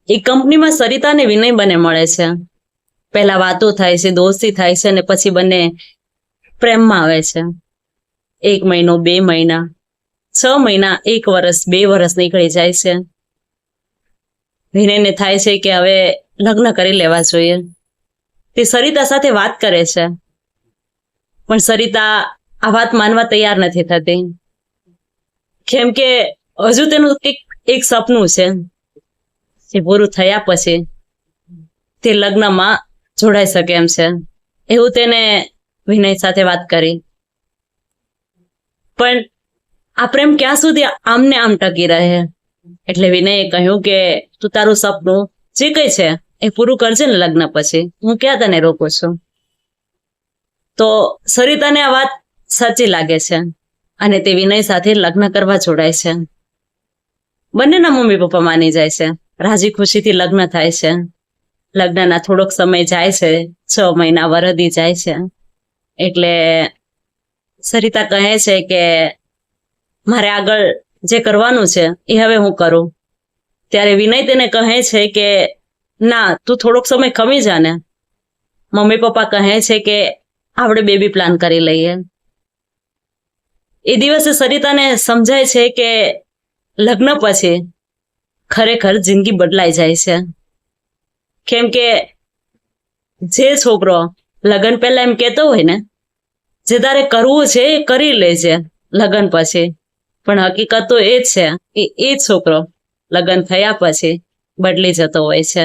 એ કંપનીમાં સરિતા અને વિનય બંને મળે છે. પહેલા વાતો થાય છે, દોસ્તી થાય છે, અને પછી બંને પ્રેમમાં આવે છે. 1 મહિનો, 2 મહિના, 6 મહિના, 1 વર્ષ, 2 વર્ષ નીકળી જાય છે. વિનયને થાય છે કે હવે લગ્ન કરી લેવા જોઈએ. તે સરિતા સાથે વાત કરે છે, પણ સરિતા આ વાત માનવા તૈયાર નથી થતી. કેમ કે હજુ તેનું એક સપનું છે જે પૂરું થયા પછી તે લગ્નમાં જોડાઈ શકે એમ છે. એવું તેને વિનય સાથે વાત કરી. પણ આ પ્રેમ ક્યાં સુધી આમને આમ ટકી રહે? એટલે વિનયે કહ્યું કે તું તારું સપનું જે કઈ છે એ પૂરું કરજે ને લગ્ન પછી, હું ક્યાં તને રોકું છું. તો સરિતાને આ વાત સાચી લાગે છે અને તે વિનય સાથે લગ્ન કરવા જોડાય છે. બંનેના મમ્મી પપ્પા માની જાય છે. રાજી ખુશીથી લગ્ન થાય છે. લગ્નના થોડોક સમય જાય છે, 6 મહિના વરદી જાય છે. એટલે સરિતા કહે છે કે મારે આગળ જે કરવાનું છે એ હવે હું કરું. ત્યારે વિનય તેને કહે છે કે ના, તું થોડોક સમય ખમી જા ને. મમ્મી પપ્પા કહે છે કે આપણે બેબી પ્લાન કરી લઈએ. એ દિવસે સરિતાને સમજાય છે કે લગ્ન પછી ખરેખર જિંદગી બદલાઈ જાય છે. કેમ કે જે છોકરો લગ્ન પહેલા એમ કહેતો હોય ને જે તારે કરવું છે એ કરી લેજે લગ્ન પછી, પણ હકીકત તો એ જ છે કે એ છોકરો લગ્ન થયા પછી બદલી જતો હોય છે.